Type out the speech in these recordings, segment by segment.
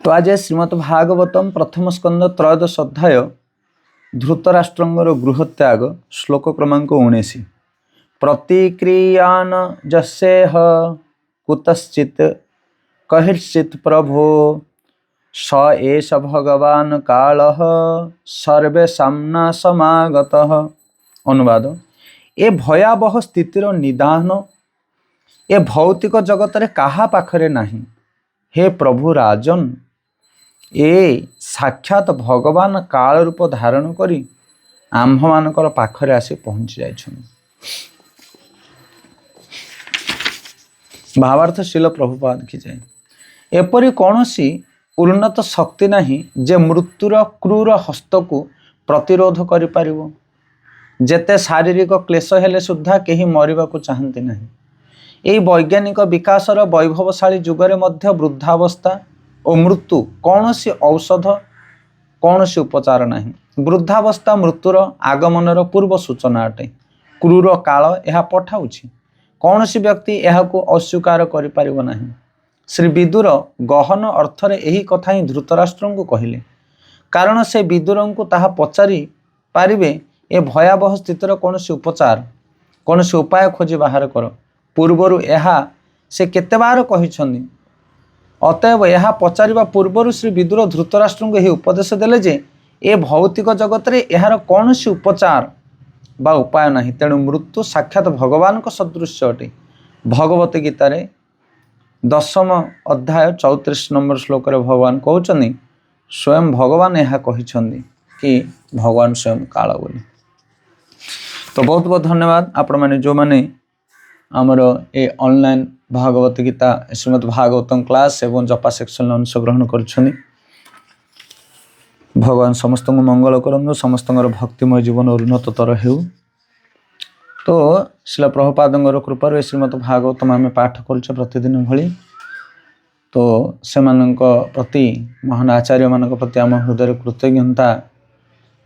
तो आज श्रीमद् भागवतम प्रथम स्कंद त्रयोदश अध्याय धृतराष्ट्रंगर गृहत्याग श्लोक क्रमांक 19 प्रतिक्रियान जस्येह कुतश्चित् कहिर्चित् प्रभो स एष भगवान कालः सर्वेषां समागतः। अनुवाद ए भयावह स्थितिर निदान ए भौतिक जगत रे काहा पाखरे नाही। हे प्रभु राजन ए साक्षात भगवान काल रूप धारण करी आम्भ मानकर पाखरे आसी पहुंची जाइछन। भावार्थ शिल प्रभुपाद की जाए एपरि कौनसी उन्नत शक्ति नहीं जे मृत्युर क्रूर हस्त को प्रतिरोध करि पारिबो। जेते शारीरिक क्लेश हेले सुद्धा केही मरिबा को चाहंती नहीं। एही वैज्ञानिक विकासर वैभवशाली जुगरे मध्य वृद्धावस्था और मृत्यु कौनसी औषध कौनसी उपचार नहीं। वृद्धावस्था मृत्युर आगमनर पूर्व सूचना अटे। क्रूर काल यह पठाउछि। कौनसी व्यक्ति यहाको अस्वीकार करि पारिबो नहीं। श्री विदुर गहन अर्थरे यही कथा ही धृतराष्ट्र को कहिले, कारण से विदुर को ताहा पचारि पारिबे ए भयावह स्थितिर कौनसी उपचार कौनसी उपाय खोजी बाहर कर। पूर्वरु यहा से केते बार कहिछन्ति। अतएव यह पचारिबा पूर्वरु श्री विदुर धृतराष्ट्र को यही उपदेश देले जे ए भौतिक जगत रे यार कौनसी उपचार बा उपाय नहीं। तेणु मृत्यु साक्षात भगवान को सदृश्य अटे। भगवत गीता रे 10म अध्याय 34 नंबर श्लोक रे भगवान कहउछन्ति स्वयं भगवान यह कहिछन्ति कि भगवान स्वयं काल बोली। तो बहुत बहुत धन्यवाद आपण माने जो माने आमर ए ऑनलाइन भागवत गीता श्रीमद् भागवतम क्लास एवं जपा सेक्शन अंशग्रहण कर। भगवान समस्त मंगल करंतु, समस्त भक्तिमय जीवन उन्नततर हेउ। तो शिला प्रभुपादंगर कृपार श्रीमद् भागवतम आम पाठ कर प्रतिदिन भली। तो से प्रति महान आचार्य मान प्रति आम हृदय कृतज्ञता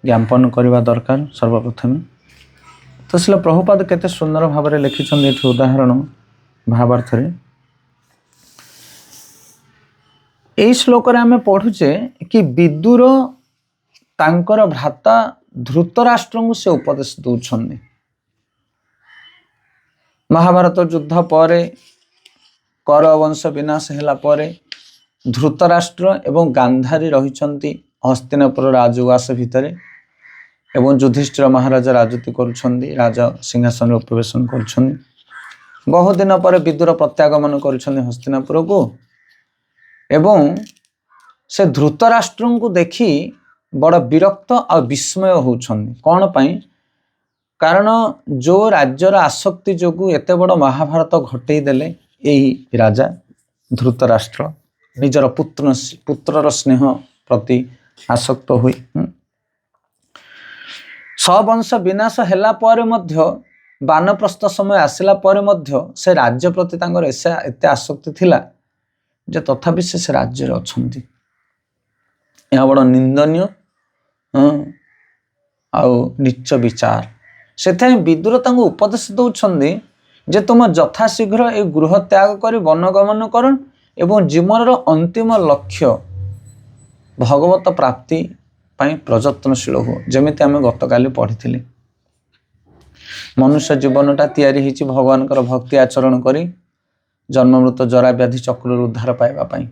ज्ञापन करने दरकार सर्वप्रथम। तो शिला प्रभुपाद केते सुंदर भाव में लिखिछन एठी उदाहरण भावार्थ रे। एई श्लोक रे आमे पढुचे कि विदुर तांकर भ्राता धृतराष्ट्र को से उपदेश दउछन्ने। महाभारत युद्ध परे कौरव वंश विनाश हेला परे धृतराष्ट्र एवं गांधारी रहिछन्ति हस्तिनापुर राजउवास भितरे एवं युधिष्ठिर महाराज राजती करुछन्ति, राजा सिंहासन उपवेशन करुछन्ति। बहु दिन पर विदुर प्रत्यागमन करुछन्ति हस्तिनापुर को एवं से धृतराष्ट्र को देखि बड़ विरक्त और विस्मय होउछन्ति। कौन पाई? कारण जो राज्यर आसक्ति जोगु एते बड़ महाभारत घटई देले एही राजा धृतराष्ट्र निजर पुत्रर स्नेह प्रति आसक्त हुई सवंश विनाश हेला पर मध्य बानप्रस्थ समय आसिला पर मध्य से राज्य प्रति तांकर एते आसक्ति थिला जे तथापि से राज्य रे अछंती। यह बड़ निंदनीय आउ नीच विचार। से विदुर तांको उपदेश दउछन्ति जे तुम यथाशीघ्र ए गृह त्याग करी वनगमन कर एवं जीवनर अंतिम लक्ष्य भगवत प्राप्ति पाई प्रयत्नशील हो। जमिति आमे गतकाली पढ़िथिले मनुष्य जीवनटा तैयारी हिची भगवान कर भक्ति आचरण करी जन्म मृत्यु जरा व्याधि चक्र उद्धार पाइबा पाई।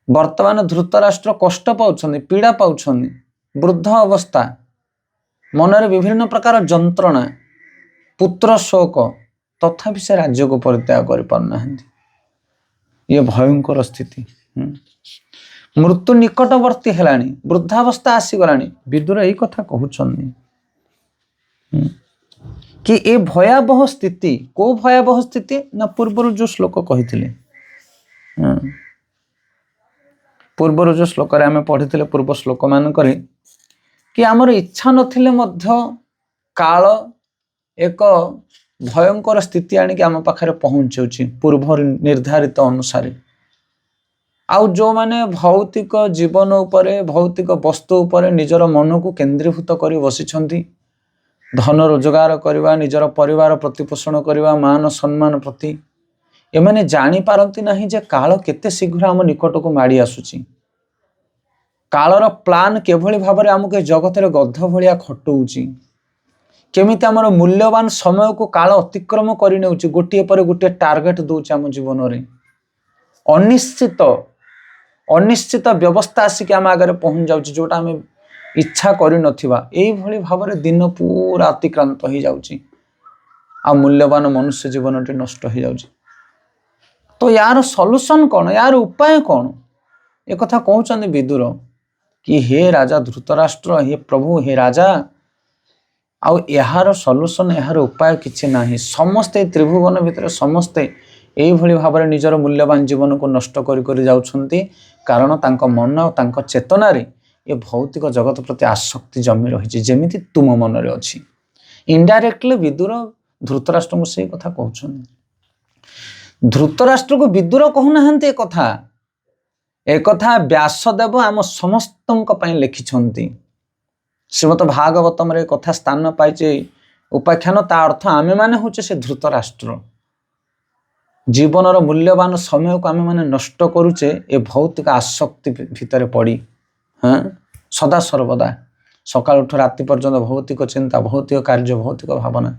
वर्तमान धृतराष्ट्र कष्ट पाउछन्ति, पीड़ा पाउछन्ति, वृद्ध अवस्था, मनरे विभिन्न प्रकार जंत्रणा, पुत्र शोक, तथापि से राज्य को परित्याग करि पारनाहंति। ये भयंकर स्थिति। मृत्यु निकटवर्ती हेलानी, वृद्धावस्था आसी गलानी। विदुर एही कथा कहउछन्ति कि ए भयावह स्थिति को भयावह स्थिति ना पूर्वर जो श्लोक कहिथिले पूर्वर जो श्लोक रे आमे पढ़िथिले पूर्व श्लोक मान करे कि आमर इच्छा नथिले मध्य काल एक भयंकर स्थिति आनी कि आम पाखरे पहुंचुछि पूर्व निर्धारित अनुसार। आउ जो माने भौतिक जीवन उपरे भौतिक वस्तु उपरे निजर मन को केंद्रीभूत करी बसिछन्ति, धन रोजगार करवा, निजर परिवार प्रतिपोषण करवा, मान सम्मान प्रति एमाने जानी पारती नहीं जे काल केते शीघ्र आम निकट को माड़ी आसुची। कालर प्लान केभली भाबरे आमके जगत रे गध भलिया खटौची। केमिति आमर मूल्यवान समय को काल अतिक्रम करि नेउची, गोटिए पर गोटे टार्गेट दउची आम जीवन रे। अनिश्चित अनिश्चित व्यवस्था आसिक आम आगे पहुंच जाउची, जोटा आम इच्छा करि नथिबा एई भली भाबरे दिन पूरा अतिक्रांत हो जाउची आ मूल्यवान मनुष्य जीवन टी नष्ट हो जाउची। तो यार सॉल्यूशन कौन, यार उपाय कौन? एक कथा कहउचंदी विदुर कि हे राजा धृतराष्ट्र, हे प्रभु, हे राजा, आउ यार सॉल्यूशन, यार उपाय किछि नाही। समस्ते त्रिभुवन भितर समस्ते एई भली भाबरे निजर मूल्यवान जीवन को नष्ट करि करि जाउछंती, कारण तांक मन और तांक चेतना रे ये भौतिक जगत प्रति आसक्ति जमी रही, जेमिति तुम मन रे अछि। इनडायरेक्टली विदुर धृतराष्ट्र को से कथा कहउछन। धृतराष्ट्र को विदुर कहूनाहांती एक कथा व्यासदेव आम समस्तंक पई लिखिछंती। श्रीमद भागवतम रे कथा स्थान पाइचे उपाख्यान, ता अर्थ आमे माने होचे से धृतराष्ट्र। जीवनर मूल्यवान समय को आमे माने नष्ट करूचे ए भौतिक आसक्ति भितर पड़ी। हाँ, सदा सर्वदा सकाल उठ राति पर्यंत भौतिक चिंता, भौतिक कार्य, भौतिक भावना।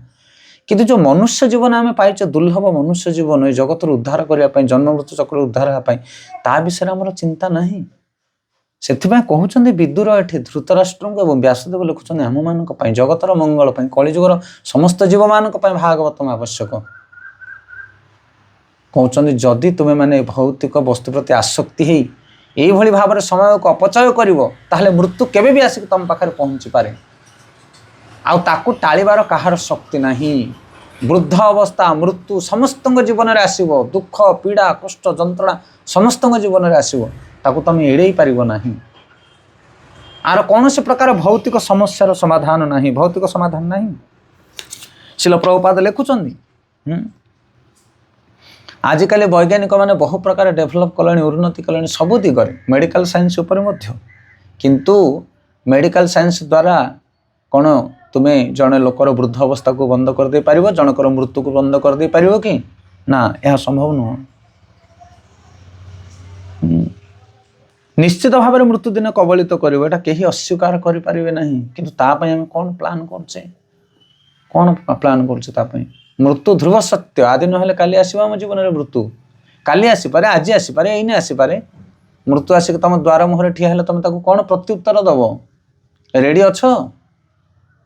किंतु जो मनुष्य जीवन आमे पाइचे दुर्लभ मनुष्य जीवन, ए जगत उद्धार करने पाई, जन्म मृत्यु चक्र उद्धार होगा ता विषय आमर चिंता नहीं। सेथिपाई कहउचंदी विदुर एठी धृतराष्ट्र एवं व्यासदेव लिखुचंदी आम मानक पई, जगतर मंगल पई, कलिजुगर समस्त जीव मानक पई भागवतम आवश्यक। कहउचंदी जदि तुमे माने भौतिक वस्तु प्रति आसक्ति हेई एई भली भाबरे समय को अपचय करिवो, ताहले मृत्यु केबे भी आसिक तम पाखरे पहुंची पारे, आउ ताकू टाळीबार काहार शक्ति नाही। वृद्ध अवस्था मृत्यु समस्तंग जीवन रे आसीबो, दुख पीड़ा कष्ट जंत्रणा समस्तंग जीवन रे आसीबो, ताकू तुम एड़े पारिबो नाही। आर कौनसी प्रकार भौतिक समस्यार समाधान नाही, भौतिक समाधान नाही। शिल प्रभुपाद लिखुचंदी आजिकल वैज्ञानिक माने बहु प्रकार डेभलप कले, उन्नति कले सबु दिगरे, मेडिकल साइंस उपर मध्य। किंतु मेडिकल साइंस द्वारा कौन तुम्हें जड़े लोकर वृद्ध अवस्था को बंद कर दे पारिबो, जनकर मृत्यु को बंद कर दे पारिबो कि ना? यह संभव नुह। निश्चित भाव में मृत्यु दिन कबलित करिवो, एटा केही अस्वीकार करि परिबे नाही। किंतु ता पय हम कोन प्लान करछे, कोन प्लान करछे ता पय? मृत्यु ध्रुव सत्य, आदि नहले काली आसीबा हम जीवन रे। मृत्यु काली आसी पारे, आज आसी पारे, एइने आसी पारे। मृत्यु आसिक तुम द्वार मुहरे ठिया हेले तुम ताको कोन प्रत्युत्तर दबो? रेडी अछो?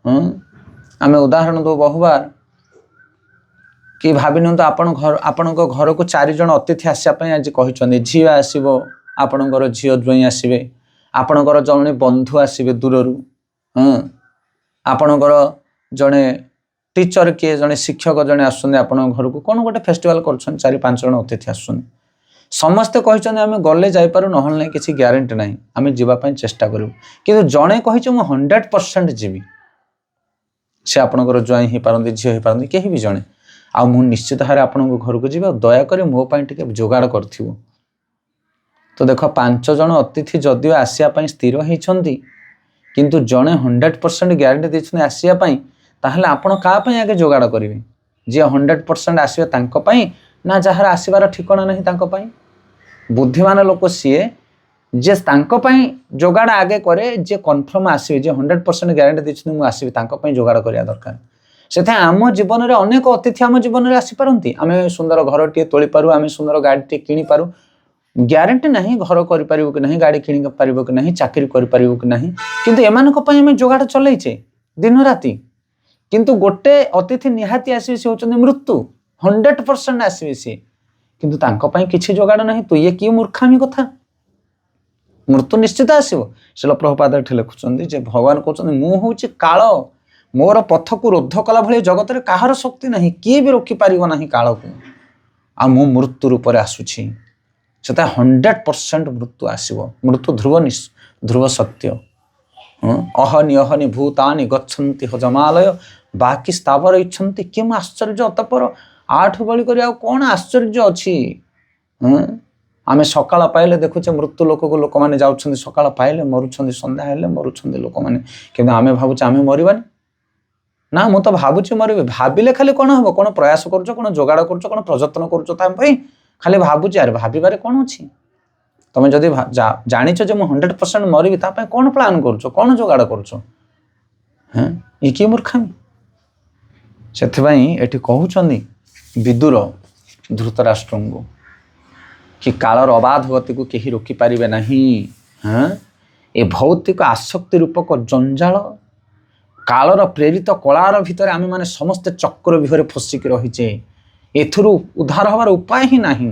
आमे उदाहरण दो बहुबार कि भाभी तो आपण घर को 4 जन अतिथि आसापी आज कहते, झील आसो, आपणकर झील ज्वाई आसवे, आपणकर जड़े बंधु आसवे दूररू, आपणकर जड़े टीचर किए जड़े शिक्षक जड़े आसुँच आपण घर को कौन गोटे फेस्टिवल कर 4-5 जन अतिथि आसुँच। समस्ते कहते आम गले जापारू ना ना किसी ग्यारंटी ना, आम जावाई चेष्टा करूँ। कि जड़े कही 100% जीवी, से आपणकर ज्वाई हो पारती, झील हो पारती, कहीं भी जड़े आ मु निश्चित भाव आपण घर को जी दयाकोरी मोपाई टे जोगाड़ कर। तो देख 5 जन अतिथि जदिव आसापी स्थिर होती, किंतु जड़े 100% ग्यारंटी देते आसापी, ताहले आपण कापाई आगे जोगाड़ करेंगे? जी 100% आसवे तांको ना जार आसबार ठिकाना नहीं। बुद्धिमान लोक सीए जे जोगाड़ आगे करे, जे कन्फर्म आसवे, जे 100% ग्यारंटी देते मुझे आसवि, जोगाड़ करा दरकार। से आम जीवन में अनेक अतिथि आम जीवन में आसीपारती, आम सुंदर घर टे तोली पारू, आम सुंदर गाड़ी टे किनी पारू, ग्यारंटी नहीं घर कर पारिबो कि नहीं, गाड़ी किनी पारिबो कि नहीं, चाकरी कर पारिबो कि नहीं। किंतु एमानक पई आम जोगाड़ चलैछे दिन राति। किंतु गोटे अतिथि निहाती आसवे, से होचंदी मृत्यु, 100% आसवे से, किंतु तांको पई किछि जोगाड़ नहीं। तो ये कि मूर्खामी कथा? मृत्यु निश्चित आसव। शिल प्रभुपाद एठी लिखुचंदी जे भगवान कहउचंदी मु होउची काल, मोर पथ को रोध कला भली जगत रे काहार शक्ति नहीं, किए भी रोकी पारिबो नहीं काल को। आ मु मृत्यु रूप रे आसुची, सेता 100% मृत्यु आसव। मृत्यु ध्रुव सत्य। अहनि अहनि भूतानि गच्छन्ति हजमालय, बाकी स्थावर इच्छन्ति किम आश्चर्य अतपर। 8 बळी करी आ कोन आश्चर्य अछि? आमे सकाळ पाइले देखुचे मृत्यु लोक को लोक माने जाउछन्ति, सकाळ पाइले मरुछन्ति, संध्या हेले मरुछन्ति लोक माने, किंतु आमे भाबुचे आमे मरिबानी ନା ମୁଁ ତ ଭାବୁଛି ମରିବି। ଭାବିଲେ ଖାଲି କ'ଣ ହବ? କ'ଣ ପ୍ରୟାସ କରୁଛ, କ'ଣ ଯୋଗାଡ଼ କରୁଛ, କ'ଣ ପ୍ରଯତ୍ନ କରୁଛ ତା ପାଇଁ? ଖାଲି ଭାବୁଛି, ଆରେ ଭାବିବାରେ କ'ଣ ଅଛି? ତମେ ଯଦି ଜାଣିଛ ଯେ ମୁଁ 100% ମରିବି, ତା ପାଇଁ କ'ଣ ପ୍ଲାନ୍ କରୁଛ, କ'ଣ ଯୋଗାଡ଼ କରୁଛ? ଏ କି ମୂର୍ଖାମି। ସେଥିପାଇଁ ଏଠି କହୁଛନ୍ତି ବିଦୁର ଧୃତରାଷ୍ଟ୍ରଙ୍କୁ କି କାଳର ଅବାଧ ଗତିକୁ କେହି ରୋକିପାରିବେ ନାହିଁ। ଏ ଭୌତିକ ଆସକ୍ତି ରୂପକ ଜଞ୍ଜାଳ, କାଳର ପ୍ରେରିତ କଳାର ଭିତରେ ଆମେମାନେ ସମସ୍ତେ ଚକ୍ରବ୍ୟୁହରେ ଫସିକି ରହିଛେ। ଏଥିରୁ ଉଦ୍ଧାର ହେବାର ଉପାୟ ହିଁ ନାହିଁ,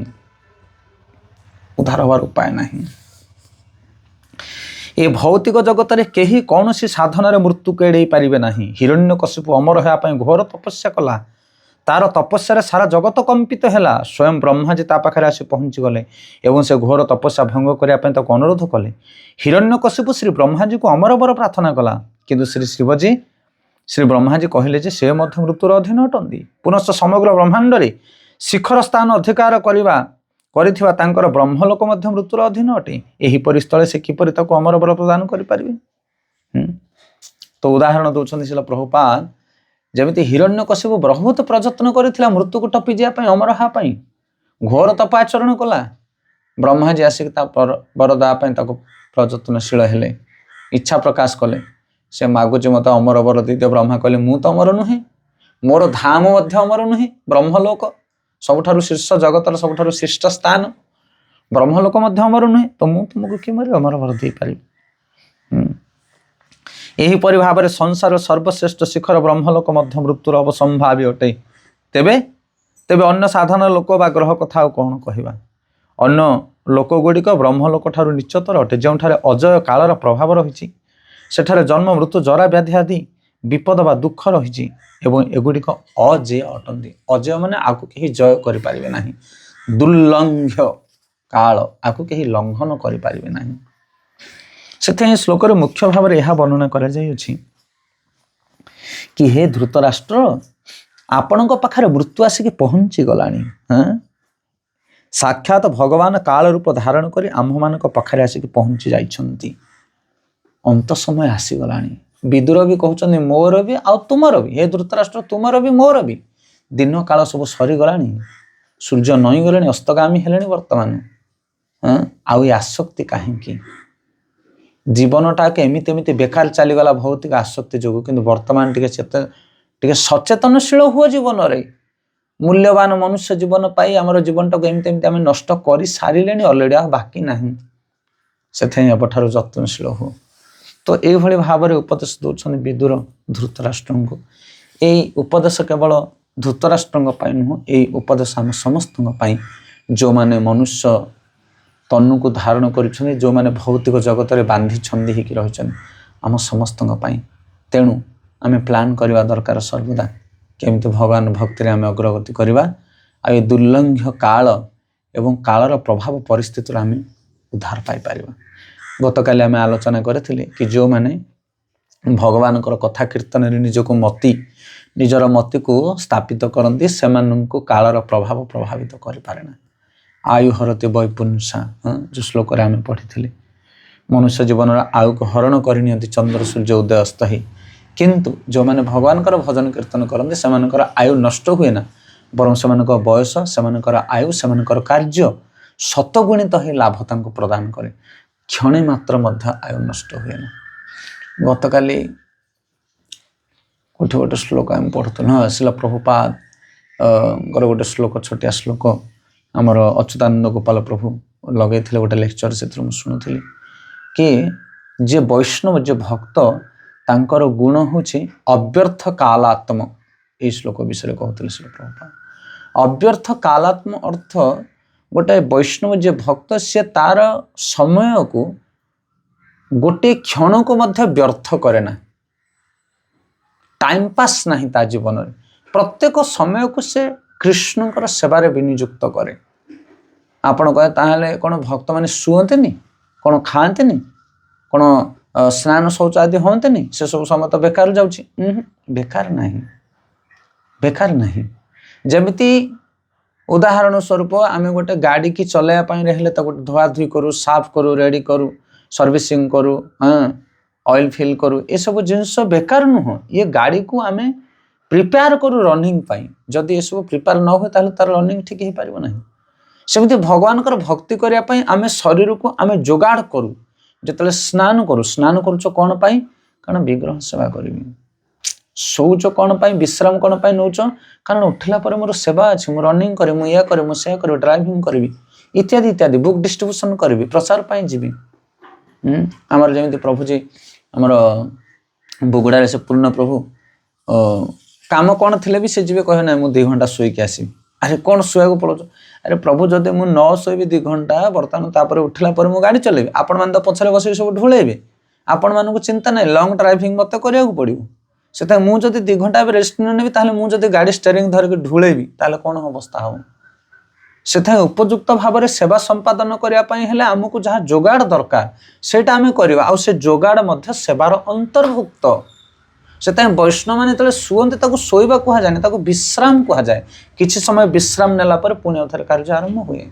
ଉଦ୍ଧାର ହେବାର ଉପାୟ ନାହିଁ। ଏ ଭୌତିକ ଜଗତରେ କେହି କୌଣସି ସାଧନାରେ ମୃତ୍ୟୁକୁ ଏଡ଼େଇ ପାରିବେ ନାହିଁ। ହିରଣ୍ୟକଶିପୁ ଅମର ହେବା ପାଇଁ ଘୋର ତପସ୍ୟା କଲା। ତାର ତପସ୍ୟାରେ ସାରା ଜଗତ କମ୍ପିତ ହେଲା। ସ୍ୱୟଂ ବ୍ରହ୍ମାଜୀ ତା ପାଖରେ ଆସି ପହଞ୍ଚିଗଲେ ଏବଂ ସେ ଘୋର ତପସ୍ୟା ଭଙ୍ଗ କରିବା ପାଇଁ ତାକୁ ଅନୁରୋଧ କଲେ। ହିରଣ୍ୟକଶିପୁ ଶ୍ରୀ ବ୍ରହ୍ମାଜୀକୁ ଅମର ବର ପ୍ରାର୍ଥନା କଲା, କିନ୍ତୁ ଶ୍ରୀ ବ୍ରହ୍ମାଜୀ କହିଲେ ଯେ ସେ ମଧ୍ୟ ମୃତ୍ୟୁର ଅଧୀନ ଅଟନ୍ତି। ପୁନଶ୍ଚ ସମଗ୍ର ବ୍ରହ୍ମାଣ୍ଡରେ ଶିଖର ସ୍ଥାନ ଅଧିକାର କରିଥିବା ତାଙ୍କର ବ୍ରହ୍ମଲୋକ ମଧ୍ୟ ମୃତ୍ୟୁର ଅଧୀନ ଅଟେ। ଏହିପରି ସ୍ଥଳେ ସେ କିପରି ତାକୁ ଅମର ବର ପ୍ରଦାନ କରିପାରିବେ? ତ ଉଦାହରଣ ଦେଉଛନ୍ତି ଶିଳ ପ୍ରଭୁପାଦ, ଯେମିତି ହିରଣ୍ୟକଶିପୁ ବହୁତ ପ୍ରଯତ୍ନ କରିଥିଲା ମୃତ୍ୟୁକୁ ଟପି ଯିବା ପାଇଁ, ଅମର ହେବା ପାଇଁ, ଘୋର ତପ ଆଚରଣ କଲା। ବ୍ରହ୍ମାଜୀ ଆସିକି ତା ବର ଦେବା ପାଇଁ ତାକୁ ପ୍ରଯତ୍ନଶୀଳ ହେଲେ, ଇଚ୍ଛା ପ୍ରକାଶ କଲେ। ସେ ମାଗୁଛି ମୋତେ ଅମର ବର ଦେଇଦିଅ। ବ୍ରହ୍ମା କହିଲେ ମୁଁ ତ ଅମର ନୁହେଁ, ମୋର ଧାମ ମଧ୍ୟ ଅମର ନୁହେଁ। ବ୍ରହ୍ମଲୋକ ସବୁଠାରୁ ଶୀର୍ଷ, ଜଗତର ସବୁଠାରୁ ଶ୍ରେଷ୍ଠ ସ୍ଥାନ, ବ୍ରହ୍ମଲୋକ ମଧ୍ୟ ଅମର ନୁହେଁ, ତ ମୁଁ ତୁମକୁ କିପରି ଅମର ବର ଦେଇପାରିବି? ଏହିପରି ଭାବରେ ସଂସାର ସର୍ବଶ୍ରେଷ୍ଠ ଶିଖର ବ୍ରହ୍ମଲୋକ ମଧ୍ୟ ମୃତ୍ୟୁର ଅବସମ୍ଭାବୀ ଅଟେ। ତେବେ ଅନ୍ୟ ସାଧାରଣ ଲୋକ ବା ଗ୍ରହ କଥା ଆଉ କ'ଣ କହିବା? ଅନ୍ୟ ଲୋକ ଗୁଡ଼ିକ ବ୍ରହ୍ମଲୋକ ଠାରୁ ନିଚତର ଅଟେ, ଯେଉଁଠାରେ ଅଜୟ କାଳର ପ୍ରଭାବ ରହିଛି। ସେଠାରେ ଜନ୍ମ, ମୃତ୍ୟୁ, ଜରା, ବ୍ୟାଧି ଆଦି ବିପଦ ବା ଦୁଃଖ ରହିଛି ଏବଂ ଏଗୁଡ଼ିକ ଅଜେୟ ଅଟନ୍ତି। ଅଜେୟ ମାନେ ଆକୁ କେହି ଜୟ କରିପାରିବେ ନାହିଁ। ଦୁର୍ଲଙ୍ଘ୍ୟ କାଳ, ଆକୁ କେହି ଲଙ୍ଘନ କରିପାରିବେ ନାହିଁ। ସେଥିପାଇଁ ଶ୍ଲୋକରେ ମୁଖ୍ୟ ଭାବରେ ଏହା ବର୍ଣ୍ଣନା କରାଯାଇଅଛି କି ହେ ଧୃତରାଷ୍ଟ୍ର, ଆପଣଙ୍କ ପାଖରେ ମୃତ୍ୟୁ ଆସିକି ପହଞ୍ଚି ଗଲାଣି। ସାକ୍ଷାତ ଭଗବାନ କାଳ ରୂପ ଧାରଣ କରି ଆମ୍ଭମାନଙ୍କ ପାଖରେ ଆସିକି ପହଞ୍ଚି ଯାଇଛନ୍ତି। ଅନ୍ତ ସମୟ ଆସିଗଲାଣି। ବିଦୁର ବି କହୁଛନ୍ତି ମୋର ବି ଆଉ ତୁମର ବି, ହେ ଧୃତରାଷ୍ଟ୍ର ତୁମର ବି ମୋର ବି ଦିନ କାଳ ସବୁ ସରିଗଲାଣି। ସୂର୍ଯ୍ୟ ନଇଁଗଲେଣି, ଅସ୍ତଗାମୀ ହେଲେଣି ବର୍ତ୍ତମାନ। ଆଉ ଏ ଆସକ୍ତି କାହିଁକି? ଜୀବନଟା ଏମିତି ବେକାର ଚାଲିଗଲା ଭୌତିକ ଆସକ୍ତି ଯୋଗୁଁ। କିନ୍ତୁ ବର୍ତ୍ତମାନ ଟିକେ ସଚେତନଶୀଳ ହୁଅ ଜୀବନରେ। ମୂଲ୍ୟବାନ ମନୁଷ୍ୟ ଜୀବନ ପାଇ ଆମର ଜୀବନଟାକୁ ଏମିତି ଆମେ ନଷ୍ଟ କରି ସାରିଲେଣି ଅଲରେଡ଼ି, ଆଉ ବାକି ନାହିଁ। ସେଥିପାଇଁ ଏବେଠାରୁ ଯତ୍ନଶୀଳ ହୁଅ। ତ ଏଇଭଳି ଭାବରେ ଉପଦେଶ ଦେଉଛନ୍ତି ବିଦୁର ଧୃତରାଷ୍ଟ୍ରଙ୍କୁ। ଏଇ ଉପଦେଶ କେବଳ ଧୃତରାଷ୍ଟ୍ରଙ୍କ ପାଇଁ ନୁହଁ, ଏଇ ଉପଦେଶ ଆମ ସମସ୍ତଙ୍କ ପାଇଁ, ଯେଉଁମାନେ ମନୁଷ୍ୟ ତନୁକୁ ଧାରଣ କରିଛନ୍ତି, ଯେଉଁମାନେ ଭୌତିକ ଜଗତରେ ବାନ୍ଧି ଛନ୍ଦି ହେଇକି ରହିଛନ୍ତି, ଆମ ସମସ୍ତଙ୍କ ପାଇଁ। ତେଣୁ ଆମେ ପ୍ଲାନ୍ କରିବା ଦରକାର ସର୍ବଦା କେମିତି ଭଗବାନ ଭକ୍ତିରେ ଆମେ ଅଗ୍ରଗତି କରିବା, ଆଉ ଏ ଦୁର୍ଲଙ୍ଘ୍ୟ କାଳ ଏବଂ କାଳର ପ୍ରଭାବ ପରିସ୍ଥିତିରୁ ଆମେ ଉଦ୍ଧାର ପାଇପାରିବା। ଗତକାଲି ଆମେ ଆଲୋଚନା କରିଥିଲେ କି ଯେଉଁମାନେ ଭଗବାନଙ୍କର କଥା କୀର୍ତ୍ତନରେ ନିଜର ମତିକୁ ସ୍ଥାପିତ କରନ୍ତି, ସେମାନଙ୍କୁ କାଳର ପ୍ରଭାବ ପ୍ରଭାବିତ କରିପାରେ ନା। ଆୟୁ ହରତି ବୈପୁଂସା, ଯେଉଁ ଶ୍ଲୋକରେ ଆମେ ପଢ଼ିଥିଲେ, ମନୁଷ୍ୟ ଜୀବନର ଆୟୁକୁ ହରଣ କରିନିଅନ୍ତି ଚନ୍ଦ୍ର ସୂର୍ଯ୍ୟ ଉଦୟ ଅସ୍ତ ହେଇ। କିନ୍ତୁ ଯେଉଁମାନେ ଭଗବାନଙ୍କର ଭଜନ କୀର୍ତ୍ତନ କରନ୍ତି, ସେମାନଙ୍କର ଆୟୁ ନଷ୍ଟ ହୁଏ ନା, ବରଂ ସେମାନଙ୍କ ବୟସ, ସେମାନଙ୍କର ଆୟୁ, ସେମାନଙ୍କର କାର୍ଯ୍ୟ ଶତଗୁଣିତ ହେଇ ଲାଭ ତାଙ୍କୁ ପ୍ରଦାନ କରେ। କ୍ଷଣେ ମାତ୍ର ମଧ୍ୟ ଆୟୁ ନଷ୍ଟ ହୁଏ ନା। ଗତକାଲି ଗୋଟେ ଶ୍ଲୋକ ଆମେ ପଢ଼ୁଥିଲୁ, ଶିଳ ପ୍ରଭୁପାଦଙ୍କର ଗୋଟେ ଶ୍ଲୋକ, ଛୋଟିଆ ଶ୍ଲୋକ ଆମର ଅଚ୍ୟୁତାନନ୍ଦ ଗୋପାଳ ପ୍ରଭୁ ଲଗେଇଥିଲେ ଗୋଟେ ଲେକ୍ଚର, ସେଥିରୁ ମୁଁ ଶୁଣୁଥିଲି କି ଯେ ବୈଷ୍ଣବ, ଯେ ଭକ୍ତ, ତାଙ୍କର ଗୁଣ ହେଉଛି ଅବ୍ୟର୍ଥ କାଲାତ୍ମ। ଏଇ ଶ୍ଲୋକ ବିଷୟରେ କହୁଥିଲେ ଶ୍ରୀ ପ୍ରଭୁପାଦ। ଅବ୍ୟର୍ଥ କାଲାତ୍ମ ଅର୍ଥ, ଗୋଟେ ବୈଷ୍ଣବ ଯେ ଭକ୍ତ, ସେ ତାର ସମୟକୁ ଗୋଟିଏ କ୍ଷଣକୁ ମଧ୍ୟ ବ୍ୟର୍ଥ କରେ ନା। ଟାଇମ୍ ପାସ୍ ନାହିଁ ତା ଜୀବନରେ। ପ୍ରତ୍ୟେକ ସମୟକୁ ସେ କୃଷ୍ଣଙ୍କର ସେବାରେ ବିନିଯୁକ୍ତ କରେ। ଆପଣ କହିବେ ତାହେଲେ କ'ଣ ଭକ୍ତମାନେ ଶୁଅନ୍ତିନି, କ'ଣ ଖାଆନ୍ତିନି, କ'ଣ ସ୍ନାନ ଶୌଚ ଆଦି ହୁଅନ୍ତିନି, ସେସବୁ ସମୟ ତ ବେକାର ଯାଉଛି? ବେକାର ନାହିଁ। ଯେମିତି ଉଦାହରଣ ସ୍ୱରୂପ ଆମେ ଗୋଟେ ଗାଡ଼ିକି ଚଲାଇବା ପାଇଁ ହେଲେ ତାକୁ ଧୁଆଧୁଇ କରୁ, ସାଫ୍ କରୁ, ରେଡ଼ି କରୁ, ସର୍ଭିସିଂ କରୁ, ଅଏଲ୍ ଫିଲ୍ କରୁ, ଏସବୁ ଜିନିଷ ବେକାର ନୁହଁ। ଇଏ ଗାଡ଼ିକୁ ଆମେ प्रिपेयर करू रनिंग पाई जदि ये सब प्रिपेयर न हुए ताहले तार रनिंग ठीक हो पारिबो नहीं। सेमती भगवान भक्ति करने आम शरीर को आम जोगाड़ करूँ जो स्नान करुच कौन पाई कारण विग्रह सेवा करी शौच कौन पाई विश्राम कौन पाई नौच कारण उठला पर मोर सेवा अच्छी मुझे रनिंग करी मुझे करी मुझे करी ड्राइविंग करी इत्यादि इत्यादि बुक डिस्ट्रीब्यूशन करी प्रचार पाई जीवी आमर जमी प्रभु जी आमर बुगुड़ा से पूर्ण प्रभु काम कौन थे भी से जी कहे ना मुझे 2 घंटा शोक आसि अरे कौन शुआ पड़ो अरे प्रभु जदि मुझे न शोबी 2 घंटा बर्तमान उठला पर मुझे गाड़ी चलेबी आपण मैंने तो पछरे बस सब ढोलेबे आपण मानक चिंता ना लंग ड्राइविंग मत करा पड़ो से मुझे 2 घंटा रेस्ट नहीं ताहले मुझे गाड़ी स्टेरिंग धरिक ढोलेबी ताहले कौन अवस्था हम से उपयुक्त भाव में सेवा संपादन करने आमको जहाँ जोगाड़ दरकार से आम से जोगाड़ सेवार अंतर्भुक्त से वैष्णव मैंने जो शुअते शोवा कहुए विश्राम कहुए किसी समय विश्राम नेला पर पुण्य थे कार्य आरंभ हुए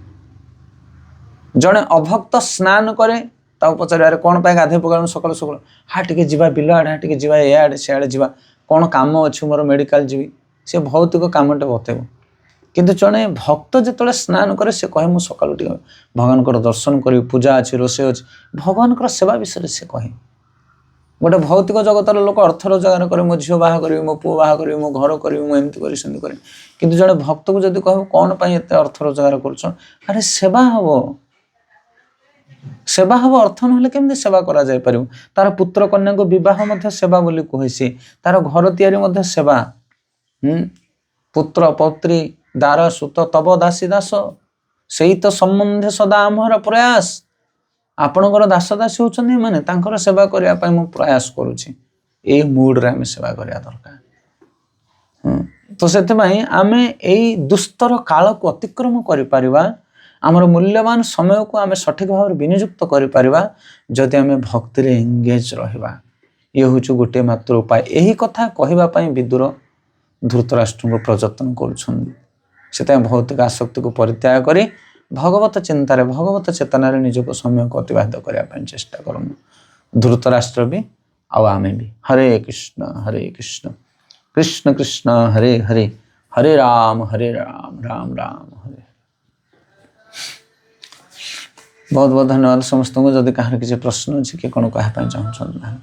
जड़े अभक्त स्नान करे पचारे अरे कौन पाई गाधे पका सकाल सकाल हाँ टे जा बिल आड़े हाँ टे जा एआड़े सियाड़े जा कौन कम अच्छी मोर मेडिकल जी सी भौतिक कमटे बतेब किंतु जड़े भक्त जो स्नान करे से कहे मुझे सकाल भगवान दर्शन करी पूजा अच्छी रोषे अच्छी भगवान सेवा विषय से कहे गोटे भौतिक जगतर लोक अर्थ रोजगार करे मो झील बाहा करी मो पुओ बाहा करी मो घर करी एमती करी किंतु जड़े भक्त को जब कह कौन पाई एत अर्थ रोजगार कर सेवा हम सेवा हम अर्थ ना केमती सेवा करा जाय पारिबो तार पुत्र कन्या को बह सेवा बोली कहे तार घर तैयारी सेवा पुत्र पौत्री दार सुत तब दासी दास से तो संबंधे सदा आमर प्रयास आपणकर दास दासी होचंदी माने तांकर सेवा करने मु प्रयास करुछि ए मूड रे आम सेवा करिया दरकार तो से आम यही दुस्तर काल को अतिक्रम करिपारिबा आमर मूल्यवान समय को आम सठिक भाव में विनियुक्त करिपारिबा जदि आम भक्ति रे एंगेज रहिबा ये हूँ गोटे मात्र उपाय यही कथा कहवाई विदुर धृतराष्ट्र को प्रयत्न कर भौतिक आसक्ति को परित्याग करी भगवत चिंतार भगवत चेतनार निजक समय को अतिबाहित करने चेष्टा करूँ धृतराष्ट्र भी आम भी हरे कृष्ण कृष्ण कृष्ण हरे हरे हरे राम राम राम हरे। बहुत बहुत धन्यवाद समस्त को जदि कहार किसी प्रश्न अच्छी कि कौन कहना चाहूँ।